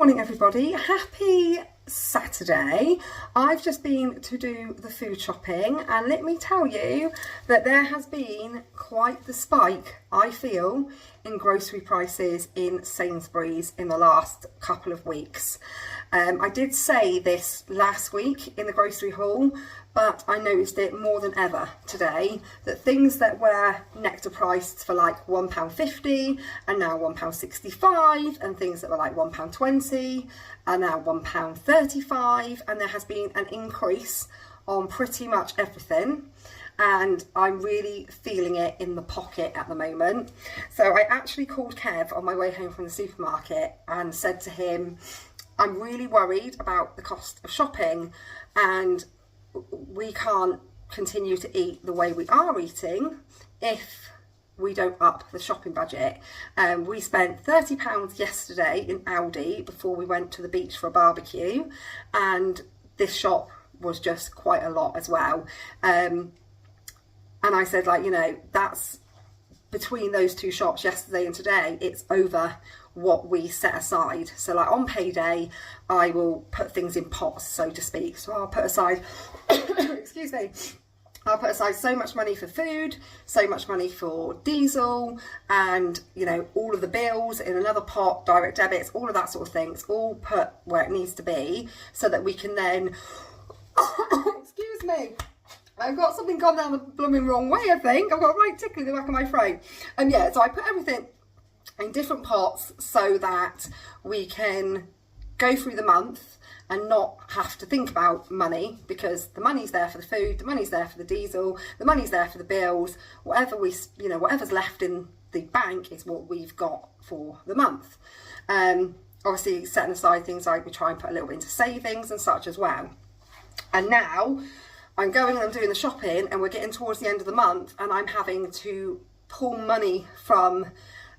Morning everybody, happy Saturday. I've just been to do the food shopping and let me tell you that there has been quite the spike, I feel, in grocery prices in Sainsbury's in the last couple of weeks. I did say this last week in the grocery haul, but I noticed it more than ever today, that things that were nectar priced for like £1.50 are now £1.65, and things that were like £1.20 are now £1.35, and there has been an increase on pretty much everything. And I'm really feeling it in the pocket at the moment. So I actually called Kev on my way home from the supermarket and said to him, I'm really worried about the cost of shopping and we can't continue to eat the way we are eating if we don't up the shopping budget. We spent £30 yesterday in Aldi before we went to the beach for a barbecue, and this shop was just quite a lot as well. And I said, like, you know, that's between those two shops yesterday and today, it's over what we set aside. So like on payday, I will put things in pots, so to speak. So I'll put aside, excuse me, I'll put aside so much money for food, so much money for diesel, and, you know, all of the bills in another pot, direct debits, all of that sort of thing. It's all put where it needs to be so that we can then, excuse me, I've got something gone down the blooming wrong way, I think. I've got a right tickle in the back of my throat. And yeah, so I put everything in different pots so that we can go through the month and not have to think about money, because the money's there for the food, the money's there for the diesel, the money's there for the bills. Whatever whatever's left in the bank is what we've got for the month. Obviously setting aside things like we try and put a little bit into savings and such as well. And now I'm going and I'm doing the shopping and we're getting towards the end of the month and I'm having to pull money from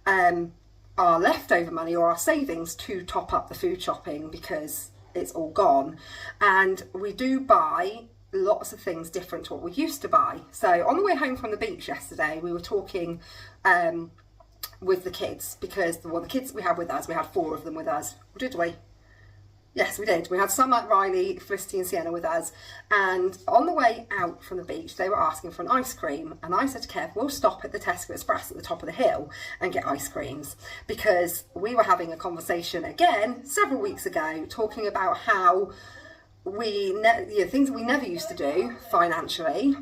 our leftover money or our savings to top up the food shopping because it's all gone. And we do buy lots of things different to what we used to buy. So on the way home from the beach yesterday, we were talking with the kids, because the kids we had with us, we had 4 of them with us, did we? Yes, we did. We had Summer, Riley, Felicity and Sienna with us. And on the way out from the beach, they were asking for an ice cream. And I said to Kev, we'll stop at the Tesco Express at the top of the hill and get ice creams. Because we were having a conversation again several weeks ago talking about how things that we never used to do financially,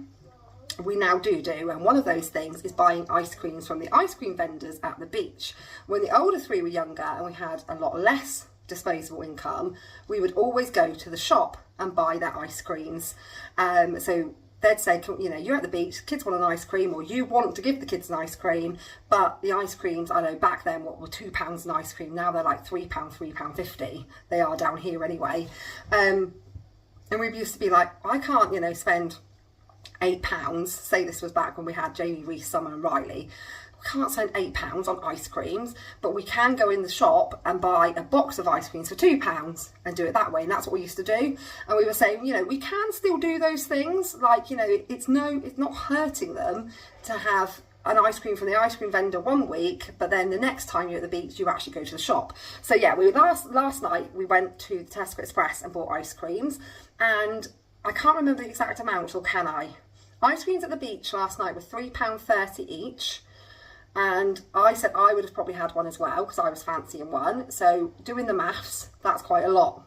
we now do. And one of those things is buying ice creams from the ice cream vendors at the beach. When the older 3 were younger and we had a lot less disposable income, we would always go to the shop and buy their ice creams. So they'd say, you know, you're at the beach, kids want an ice cream, or you want to give the kids an ice cream, but the ice creams, I know back then what were £2 an ice cream, now they're like £3, £3.50. They are down here anyway. And we used to be like, I can't, you know, spend £8, say this was back when we had Jamie, Reese, Summer and Riley. Can't spend £8 on ice creams, but we can go in the shop and buy a box of ice creams for £2 and do it that way. And that's what we used to do. And we were saying, you know, we can still do those things. Like, you know, it's not hurting them to have an ice cream from the ice cream vendor one week, but then the next time you're at the beach, you actually go to the shop. So yeah, last night we went to the Tesco Express and bought ice creams, and I can't remember the exact amount, or can I? Ice creams at the beach last night were £3.30 each. And I said I would have probably had one as well because I was fancying one. So doing the maths, that's quite a lot.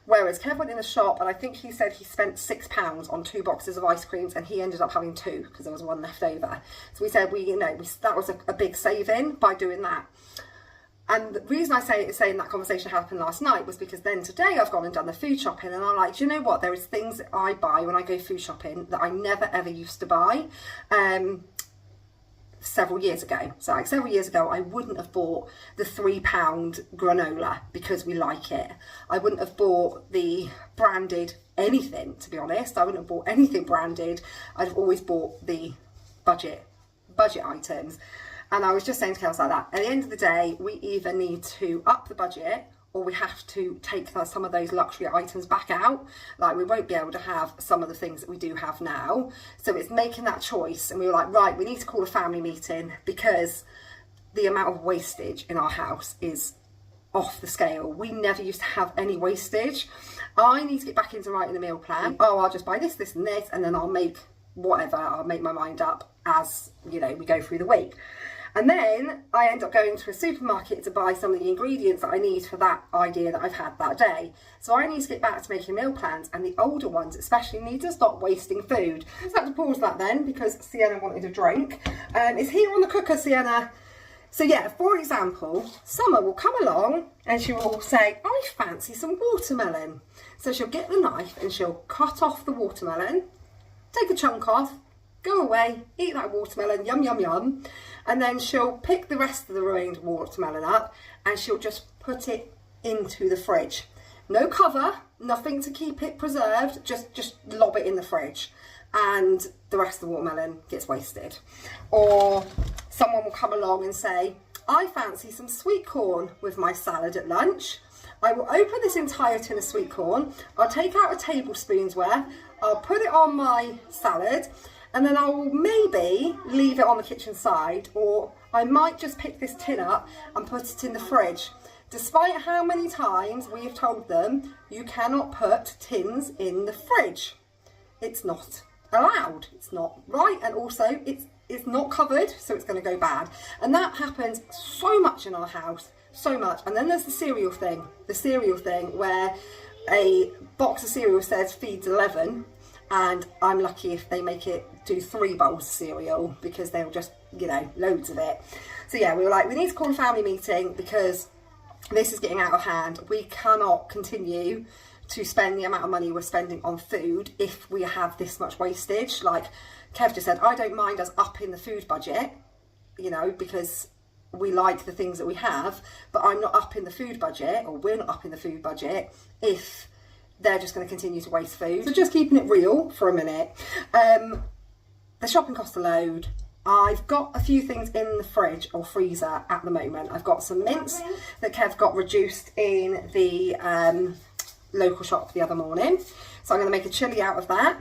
Whereas Kev went in the shop and I think he said he spent £6 on 2 boxes of ice creams, and he ended up having 2 because there was one left over. So we said that was a big saving by doing that. And the reason I saying that conversation happened last night was because then today I've gone and done the food shopping, and I'm like, do you know what? There is things that I buy when I go food shopping that I never ever used to buy. Several years ago. So like several years ago, I wouldn't have bought the £3 granola because we like it. I wouldn't have bought the branded anything, to be honest. I wouldn't have bought anything branded. I'd have always bought the budget items. And I was just saying to Kels like that, at the end of the day, we either need to up the budget or we have to take some of those luxury items back out. Like, we won't be able to have some of the things that we do have now. So it's making that choice. And we were like, right, we need to call a family meeting because the amount of wastage in our house is off the scale. We never used to have any wastage. I need to get back into writing a meal plan. Oh, I'll just buy this, this and this, and then I'll make whatever. I'll make my mind up as, you know, we go through the week. And then I end up going to a supermarket to buy some of the ingredients that I need for that idea that I've had that day. So I need to get back to making meal plans, and the older ones especially need to stop wasting food. I just have to pause that then because Sienna wanted a drink. It's here on the cooker, Sienna. So yeah, for example, Summer will come along and she will say, I fancy some watermelon. So she'll get the knife and she'll cut off the watermelon, take a chunk off, go away, eat that watermelon, yum, yum, yum. And then she'll pick the rest of the remaining watermelon up and she'll just put it into the fridge. No cover, nothing to keep it preserved, just lob it in the fridge. And the rest of the watermelon gets wasted. Or someone will come along and say, I fancy some sweet corn with my salad at lunch. I will open this entire tin of sweet corn, I'll take out a tablespoon's worth, I'll put it on my salad, and then I will maybe leave it on the kitchen side, or I might just pick this tin up and put it in the fridge. Despite how many times we have told them you cannot put tins in the fridge. It's not allowed, it's not right, and also it's not covered, so it's going to go bad. And that happens so much in our house, so much. And then there's the cereal thing where a box of cereal says feeds 11, and I'm lucky if they make it do 3 bowls of cereal because they'll just, you know, loads of it. So yeah, we were like, we need to call a family meeting because this is getting out of hand. We cannot continue to spend the amount of money we're spending on food if we have this much wastage. Like Kev just said, I don't mind us upping the food budget, you know, because we like the things that we have, but I'm not upping the food budget, or we're not upping the food budget if they're just going to continue to waste food. So just keeping it real for a minute. The shopping costs a load. I've got a few things in the fridge or freezer at the moment. I've got some mince that Kev got reduced in the local shop the other morning. So I'm going to make a chilli out of that.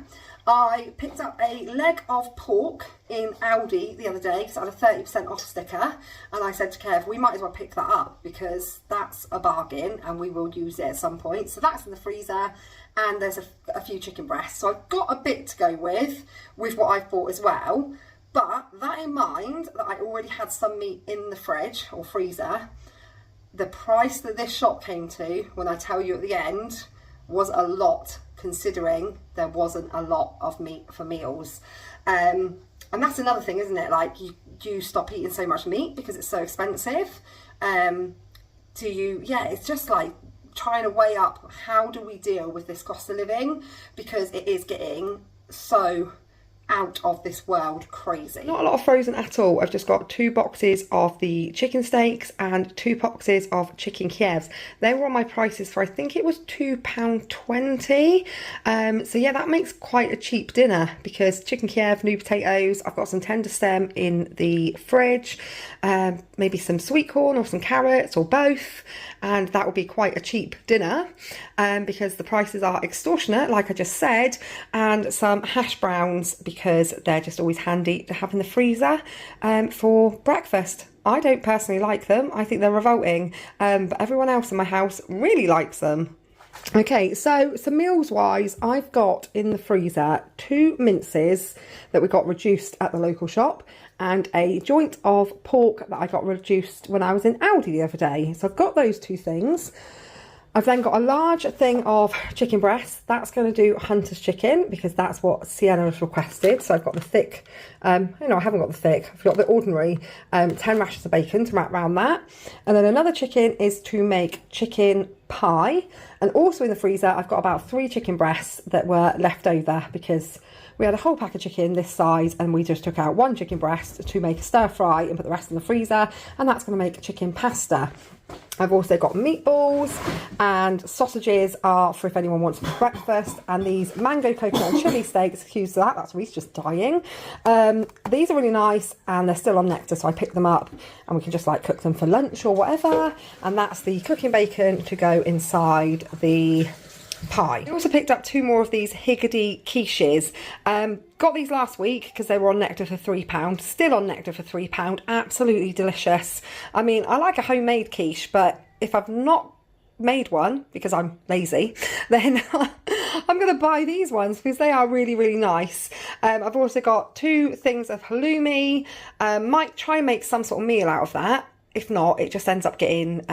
I picked up a leg of pork in Aldi the other day because I had a 30% off sticker, and I said to Kev, we might as well pick that up because that's a bargain and we will use it at some point. So that's in the freezer, and there's a few chicken breasts. So I've got a bit to go with what I've bought as well. But that in mind, that I already had some meat in the fridge or freezer, the price that this shop came to, when I tell you at the end, was a lot, considering there wasn't a lot of meat for meals. And that's another thing, isn't it? Like, you stop eating so much meat because it's so expensive. It's just like trying to weigh up, how do we deal with this cost of living? Because it is getting so out of this world crazy. Not a lot of frozen at all. I've just got 2 boxes of the chicken steaks and 2 boxes of chicken Kievs. They were on my prices for, I think it was £2.20. So yeah, that makes quite a cheap dinner because chicken Kiev, new potatoes, I've got some tender stem in the fridge, maybe some sweet corn or some carrots or both, and that would be quite a cheap dinner because the prices are extortionate, like I just said, and some hash browns because they're just always handy to have in the freezer for breakfast. I don't personally like them. I think they're revolting, but everyone else in my house really likes them. Okay, so meals wise, I've got in the freezer 2 minces that we got reduced at the local shop and a joint of pork that I got reduced when I was in Aldi the other day. So I've got those 2 things. I've then got a large thing of chicken breasts. That's going to do Hunter's chicken because that's what Sienna has requested. So I've got the thick, I haven't got the thick, I've got the ordinary 10 rashers of bacon to wrap around that. And then another chicken is to make chicken pie. And also in the freezer, I've got about 3 chicken breasts that were left over because we had a whole pack of chicken this size and we just took out 1 chicken breast to make a stir fry and put the rest in the freezer, and that's going to make chicken pasta. I've also got meatballs, and sausages are for if anyone wants for breakfast, and these mango coconut and chilli steaks, excuse that, that's Reese just dying. These are really nice and they're still on Nectar, so I picked them up and we can just like cook them for lunch or whatever, and that's the cooking bacon to go inside the pie. I also picked up 2 more of these Higgidy quiches. Got these last week because they were on Nectar for £3, still on Nectar for £3, absolutely delicious. I mean, I like a homemade quiche, but if I've not made one because I'm lazy, then I'm going to buy these ones because they are really, really nice. I've also got 2 things of halloumi. Might try and make some sort of meal out of that. If not, it just ends up getting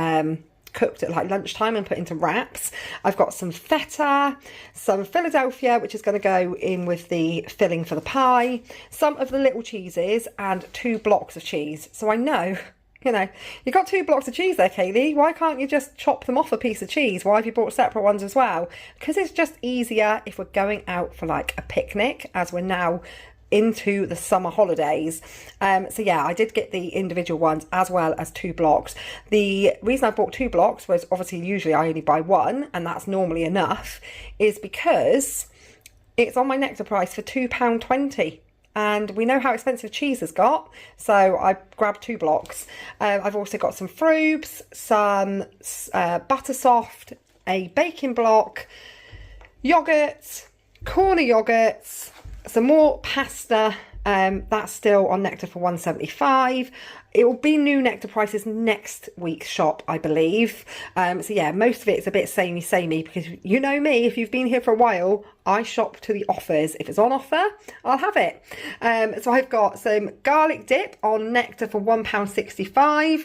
cooked at like lunchtime and put into wraps. I've got some feta, some Philadelphia, which is going to go in with the filling for the pie, some of the little cheeses, and 2 blocks of cheese. So I know, you know, you've got 2 blocks of cheese there, Kaylee. Why can't you just chop them off a piece of cheese? Why have you bought separate ones as well? Because it's just easier if we're going out for like a picnic, as we're now into the summer holidays. So yeah, I did get the individual ones as well as 2 blocks. The reason I bought 2 blocks was obviously usually I only buy 1, and that's normally enough, is because it's on my Nectar price for £2.20. And we know how expensive cheese has got, so I grabbed 2 blocks. I've also got some Frubes, some Buttersoft, a baking block, yogurt, corner yogurts, some more pasta. That's still on Nectar for £1.75. It will be new Nectar prices next week's shop, I believe. So yeah, most of it is a bit samey because you know me, if you've been here for a while, I shop to the offers. If it's on offer, I'll have it. So I've got some garlic dip on Nectar for £1.65.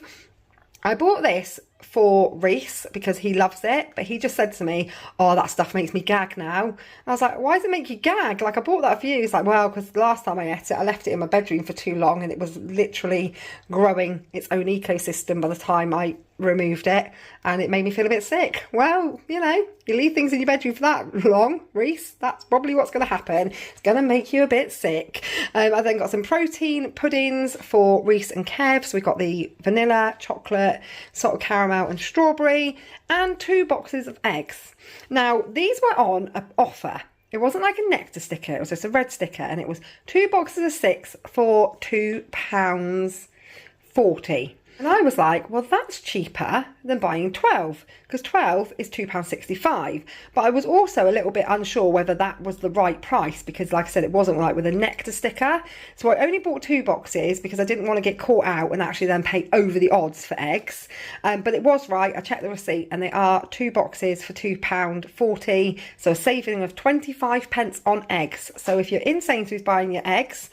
I bought this for Reese because he loves it, but he just said to me, oh, that stuff makes me gag now. And I was like, why does it make you gag? Like, I bought that for you. He's like, well, because last time I ate it, I left it in my bedroom for too long and it was literally growing its own ecosystem by the time I removed it, and it made me feel a bit sick. Well, you know, you leave things in your bedroom for that long, Reese, that's probably what's going to happen. It's going to make you a bit sick. I then got some protein puddings for Reese and Kev. So we got the vanilla, chocolate, salted caramel and strawberry, and 2 boxes of eggs. Now, these were on an offer. It wasn't like a Nectar sticker, it was just a red sticker, and it was 2 boxes of 6 for £2.40. And I was like, well, that's cheaper than buying 12, because 12 is £2.65. But I was also a little bit unsure whether that was the right price, because like I said, it wasn't right with a Nectar sticker. So I only bought 2 boxes because I didn't want to get caught out and actually then pay over the odds for eggs. But it was right. I checked the receipt and they are 2 boxes for £2.40. So a saving of 25p on eggs. So if you're in Sainsbury's buying your eggs,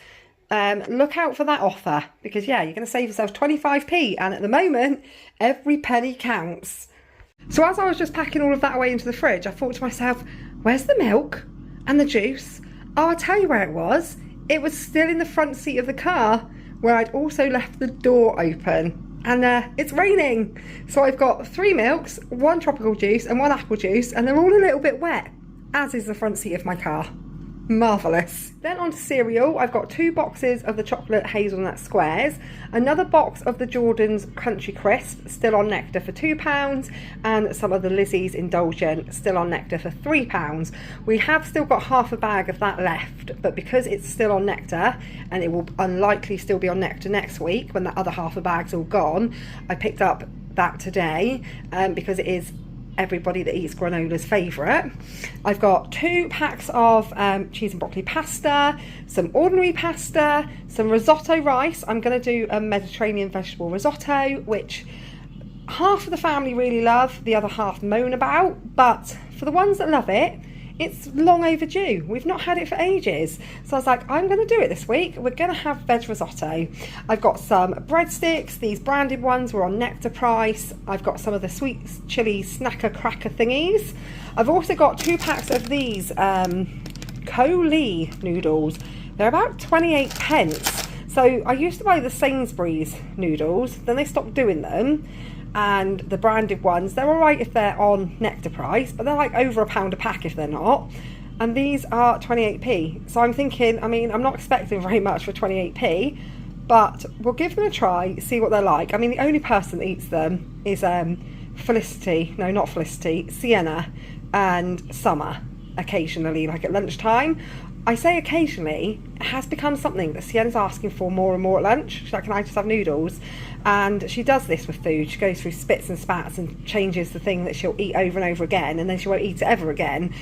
look out for that offer, because yeah, you're going to save yourself 25p, and at the moment every penny counts. So as I was just packing all of that away into the fridge, I thought to myself, where's the milk and the juice? Oh, I'll tell you where it was. It was still in the front seat of the car, where I'd also left the door open, and it's raining. So I've got 3 milks, 1 tropical juice and 1 apple juice, and they're all a little bit wet, as is the front seat of my car. Marvellous. Then on to cereal, I've got 2 boxes of the chocolate hazelnut squares, another box of the Jordan's Country Crisp, still on Nectar for £2, and some of the Lizzie's Indulgent, still on Nectar for £3. We have still got half a bag of that left, but because it's still on Nectar, and it will unlikely still be on Nectar next week when that other half a bag's all gone, I picked up that today because it is everybody that eats granola's favourite. I've got 2 packs of cheese and broccoli pasta, some ordinary pasta, some risotto rice. I'm going to do a Mediterranean vegetable risotto, which half of the family really love, the other half moan about, but for the ones that love it, it's long overdue. We've not had it for ages. So I was like, I'm going to do it this week. We're going to have veg risotto. I've got some breadsticks. These branded ones were on Nectar price. I've got some of the sweet chili snacker cracker thingies. I've also got 2 packs of these Coley noodles. They're about 28p. So I used to buy the Sainsbury's noodles. Then they stopped doing them. And the branded ones, they're all right if they're on Nectar price, but they're like over £1 a pack if they're not. And these are 28p. So I'm thinking, I mean, I'm not expecting very much for 28p, but we'll give them a try, see what they're like. I mean, the only person that eats them is Sienna and Summer occasionally, like at lunchtime. I say occasionally, it has become something that Sienna's asking for more and more at lunch. She's like, can I just have noodles? And she does this with food. She goes through spits and spats and changes the thing that she'll eat over and over again, and then she won't eat it ever again.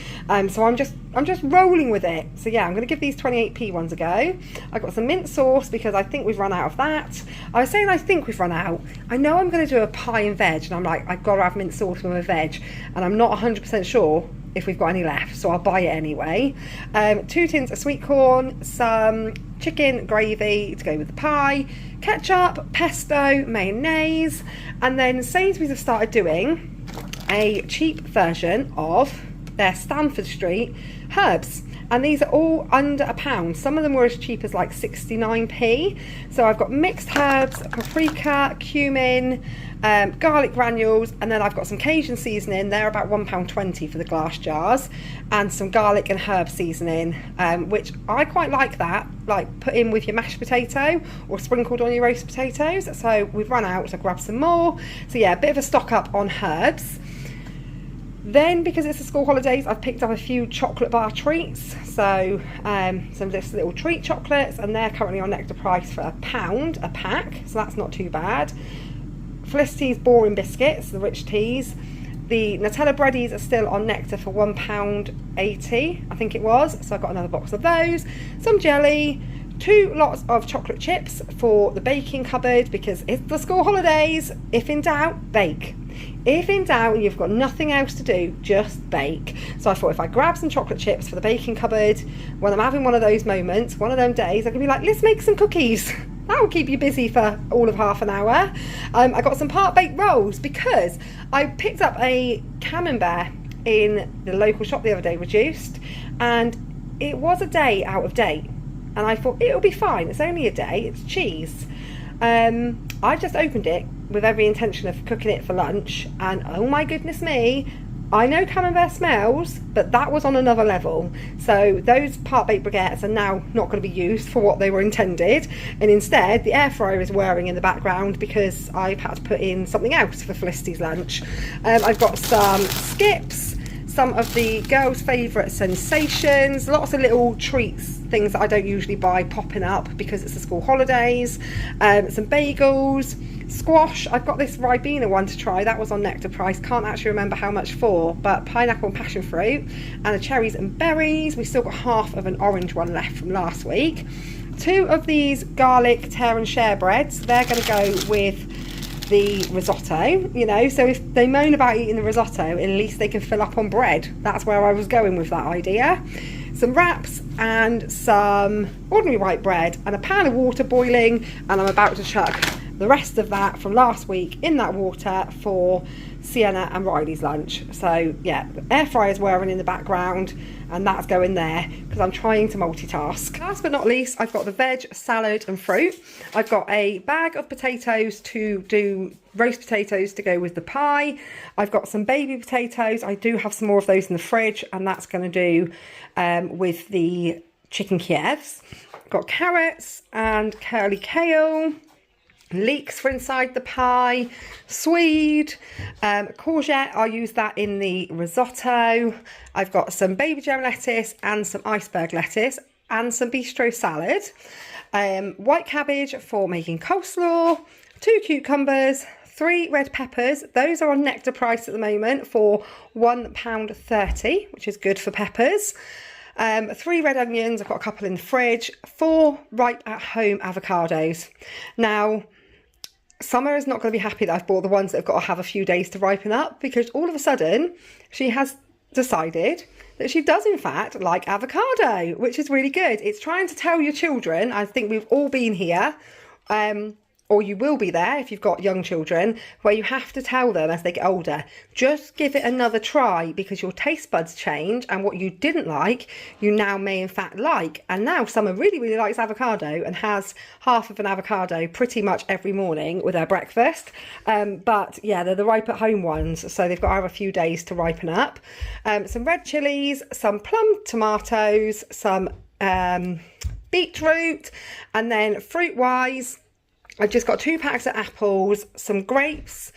So I'm just rolling with it. So yeah, I'm going to give these 28p ones a go. I've got some mint sauce because I think we've run out of that. I was saying I think we've run out. I know I'm going to do a pie and veg, and I'm like, I've got to have mint sauce with my veg, and I'm not 100% sure if we've got any left, so I'll buy it anyway. 2 tins of sweet corn, some chicken gravy to go with the pie, ketchup, pesto, mayonnaise, and then Sainsbury's have started doing a cheap version of their Stamford Street herbs, and these are all under £1. Some of them were as cheap as like 69p. So I've got mixed herbs, paprika, cumin, garlic granules, and then I've got some Cajun seasoning. They're about £1.20 for the glass jars, and some garlic and herb seasoning, which I quite like that, like put in with your mashed potato or sprinkled on your roast potatoes. So we've run out, so I grabbed some more. So yeah, a bit of a stock up on herbs. Then, because it's the school holidays, I've picked up a few chocolate bar treats. So some just little treat chocolates, and they're currently on Nectar price for £1 a pack, so that's not too bad. Felicity's boring biscuits, the rich teas. The Nutella breadies are still on Nectar for £1.80, I think it was. So I got another box of those. Some jelly, 2 lots of chocolate chips for the baking cupboard because it's the school holidays. If in doubt, bake. If in doubt and you've got nothing else to do, just bake. So I thought if I grab some chocolate chips for the baking cupboard, when I'm having one of those moments, one of them days, I can be like, let's make some cookies. That will keep you busy for all of half an hour. I got some part-baked rolls because I picked up a camembert in the local shop the other day, reduced, and it was a day out of date. And I thought, it'll be fine. It's only a day. It's cheese. I just opened it with every intention of cooking it for lunch, and oh my goodness me, I know camembert smells, but that was on another level. So those part-baked baguettes are now not going to be used for what they were intended, and instead the air fryer is whirring in the background because I've had to put in something else for Felicity's lunch. I've got some skips, some of the girls' favourite sensations, lots of little treats, things that I don't usually buy popping up because it's the school holidays, some bagels, squash. I've got this Ribena one to try, that was on Nectar price, can't actually remember how much for, but pineapple and passion fruit, and the cherries and berries. We still got half of an orange one left from last week. 2 of these garlic tear and share breads, they're going to go with the risotto, you know, so if they moan about eating the risotto, at least they can fill up on bread. That's where I was going with that idea. Some wraps and some ordinary white bread and a pan of water boiling, and I'm about to chuck the rest of that from last week in that water for Sienna and Riley's lunch. So yeah, the air fryer's whirring in the background, and that's going there because I'm trying to multitask. Last but not least, I've got the veg, salad and fruit. I've got a bag of potatoes to do roast potatoes to go with the pie. I've got some baby potatoes. I do have some more of those in the fridge, and that's going to do with the chicken Kievs. Got carrots and curly kale, leeks for inside the pie, swede, courgette, I'll use that in the risotto. I've got some baby gem lettuce and some iceberg lettuce and some bistro salad, white cabbage for making coleslaw, 2 cucumbers, 3 red peppers. Those are on Nectar price at the moment for £1.30, which is good for peppers. 3 red onions, I've got a couple in the fridge, 4 ripe at home avocados. Now, Summer is not going to be happy that I've bought the ones that have got to have a few days to ripen up, because all of a sudden she has decided that she does in fact like avocado, which is really good. It's trying to tell your children, I think we've all been here, or you will be there if you've got young children, where you have to tell them as they get older, just give it another try, because your taste buds change, and what you didn't like, you now may in fact like. And now Summer really, really likes avocado and has half of an avocado pretty much every morning with her breakfast. But yeah, they're the ripe at home ones, so they've got to have a few days to ripen up. Some red chilies, some plum tomatoes, some beetroot, and then fruit-wise, I've just got 2 packs of apples, some grapes,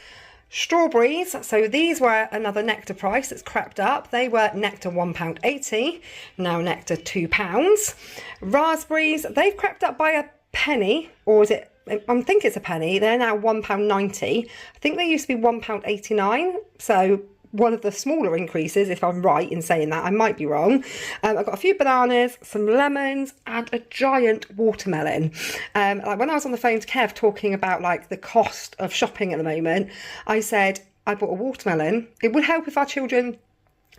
Strawberries, so these were another nectar price that's crept up. They were nectar £1.80, now nectar £2. Raspberries, they've crept up by a penny, or is it, I think it's a penny. They're now £1.90. I think they used to be £1.89, so one of the smaller increases, if I'm right in saying that. I might be wrong. I've got a few bananas, some lemons, and a giant watermelon. Like when I was on the phone to Kev talking about like the cost of shopping at the moment, I said I bought a watermelon. It would help if our children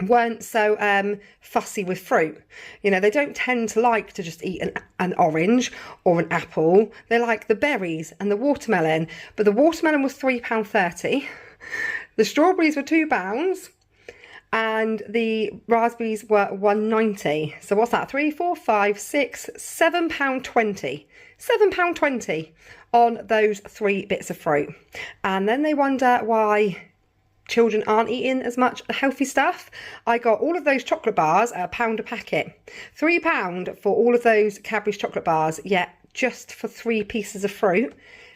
weren't so fussy with fruit. You know, they don't tend to like to just eat an orange or an apple. They like the berries and the watermelon. But the watermelon was £3.30. The strawberries were £2 and the raspberries were £1.90. So what's that? £7.20. £7.20 on those 3 bits of fruit. And then they wonder why children aren't eating as much healthy stuff. I got all of those chocolate bars at £1 a packet. £3 for all of those Cadbury's chocolate bars, yet just for 3 pieces of fruit.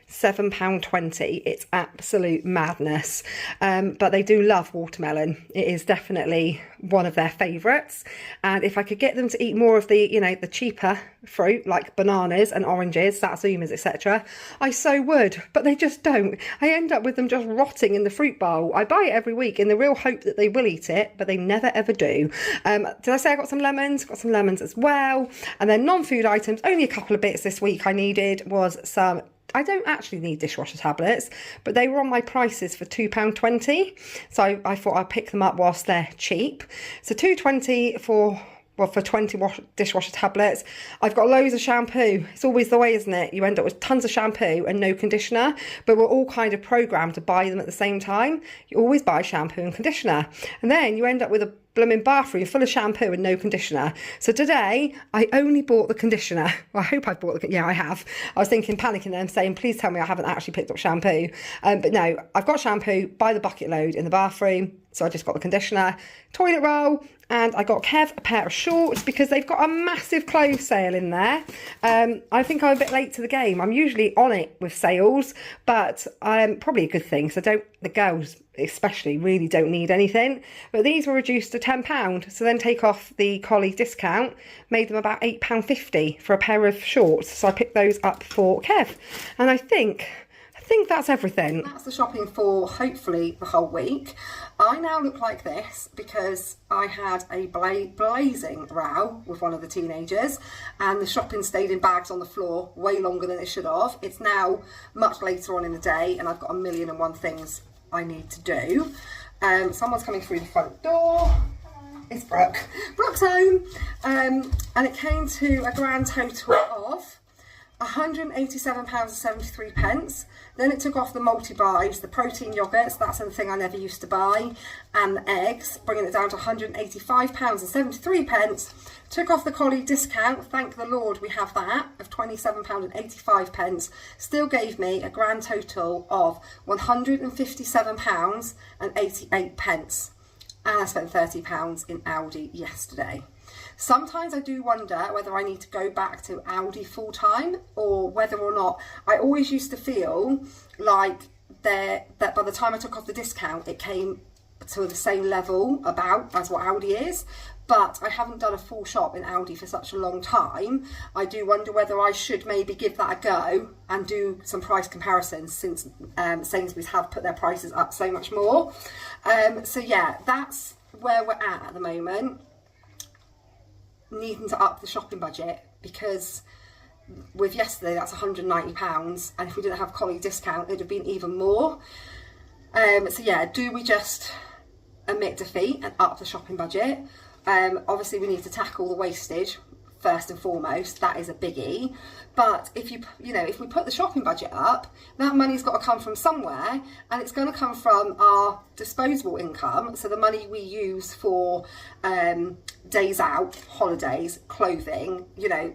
£7.20. It's absolute madness. But they do love watermelon. It is definitely one of their favourites. And if I could get them to eat more of the, you know, the cheaper fruit like bananas and oranges, satsumas, etc., I so would. But they just don't. I end up with them just rotting in the fruit bowl. I buy it every week in the real hope that they will eat it, but they never ever do. Did I say I got some lemons? Got some lemons as well. And then non-food items, only a couple of bits this week I needed was some, I don't actually need dishwasher tablets, but they were on my prices for £2.20. So I thought I'd pick them up whilst they're cheap. So £2.20 for 20 dishwasher tablets. I've got loads of shampoo. It's always the way, isn't it? You end up with tons of shampoo and no conditioner, but we're all kind of programmed to buy them at the same time. You always buy shampoo and conditioner. And then you end up with a blooming bathroom full of shampoo and no conditioner. So today I only bought the conditioner. Well, I hope I bought the, yeah, I have. I was panicking then, saying please tell me I haven't actually picked up shampoo. But no, I've got shampoo by the bucket load in the bathroom. So I just got the conditioner, toilet roll, and I got Kev a pair of shorts because they've got a massive clothes sale in there. I think I'm a bit late to the game. I'm usually on it with sales, but probably a good thing. So the girls especially really don't need anything. But these were reduced to £10. So then take off the colleague discount, made them about £8.50 for a pair of shorts. So I picked those up for Kev. And I think that's everything. That's the shopping for hopefully the whole week. I now look like this because I had a blazing row with one of the teenagers and the shopping stayed in bags on the floor way longer than it should have. It's now much later on in the day and I've got a million and one things I need to do. Someone's coming through the front door. It's Brooke. Brooke's home. And it came to a grand total of £187.73. Then it took off the multi-buys, the protein yogurts, that's the thing I never used to buy, and the eggs, bringing it down to £185.73. Took off the colleague discount, thank the Lord we have that, of £27.85. Still gave me a grand total of £157.88. And I spent £30 in Aldi yesterday. Sometimes I do wonder whether I need to go back to Aldi full time or whether or not. I always used to feel like that by the time I took off the discount it came to the same level about as what Aldi is, but I haven't done a full shop in Aldi for such a long time. I do wonder whether I should maybe give that a go and do some price comparisons since Sainsbury's have put their prices up so much more. So yeah, that's where we're at the moment. Needing to up the shopping budget because with yesterday that's £190 and if we didn't have colleague discount it'd have been even more. So yeah, do we just admit defeat and up the shopping budget? Obviously we need to tackle the wastage first and foremost, that is a biggie. But if we put the shopping budget up, that money's got to come from somewhere, and it's going to come from our disposable income. So the money we use for days out, holidays, clothing,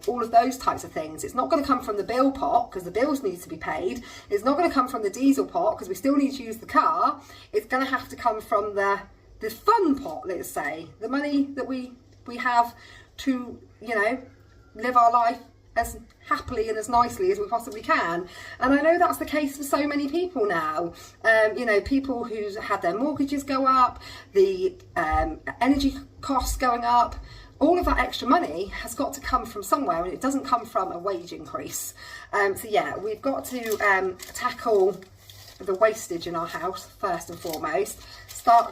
all of those types of things. It's not going to come from the bill pot because the bills need to be paid. It's not going to come from the diesel pot because we still need to use the car. It's going to have to come from the fun pot, let's say, the money that we have to live our life as happily and as nicely as we possibly can. And I know that's the case for so many people now. You know, people who's had their mortgages go up, the energy costs going up, all of that extra money has got to come from somewhere, and it doesn't come from a wage increase. So yeah, we've got to tackle the wastage in our house first and foremost.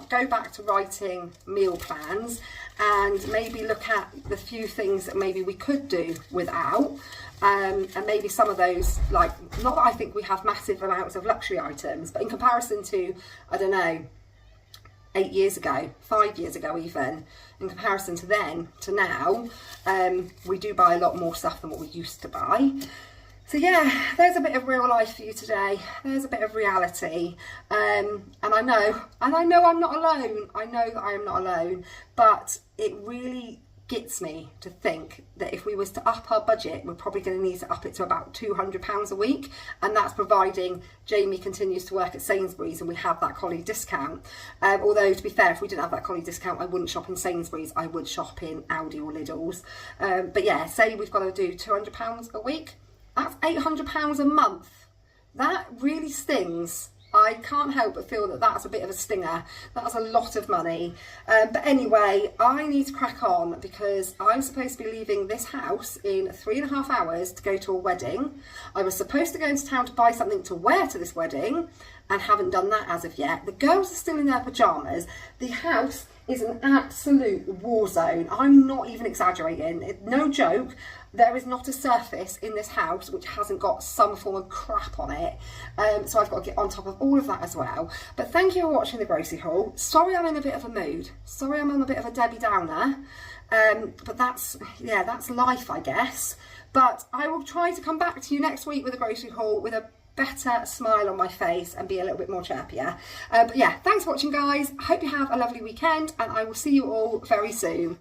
Go back to writing meal plans, and maybe look at the few things that maybe we could do without. And maybe some of those, like, not that I think we have massive amounts of luxury items, but in comparison to, I don't know, 8 years ago, 5 years ago even, in comparison to then to now, we do buy a lot more stuff than what we used to buy. So yeah, there's a bit of real life for you today. There's a bit of reality. And I know I'm not alone. I know that I am not alone, but it really gets me to think that if we was to up our budget, we're probably going to need to up it to about £200 a week, and that's providing Jamie continues to work at Sainsbury's and we have that colleague discount. Although, to be fair, if we didn't have that colleague discount, I wouldn't shop in Sainsbury's, I would shop in Aldi or Lidl's. But yeah, say we've got to do £200 a week, that's £800 a month. That really stings. I can't help but feel that that's a bit of a stinger. That's a lot of money. But anyway, I need to crack on because I'm supposed to be leaving this house in 3.5 hours to go to a wedding. I was supposed to go into town to buy something to wear to this wedding and haven't done that as of yet. The girls are still in their pyjamas. The house is an absolute war zone. I'm not even exaggerating. No joke. There is not a surface in this house which hasn't got some form of crap on it. So I've got to get on top of all of that as well. But thank you for watching the grocery haul. Sorry I'm in a bit of a mood. Sorry I'm on a bit of a Debbie Downer. But that's life, I guess. But I will try to come back to you next week with a grocery haul with a better smile on my face and be a little bit more chirpier. But yeah, thanks for watching, guys. I hope you have a lovely weekend, and I will see you all very soon.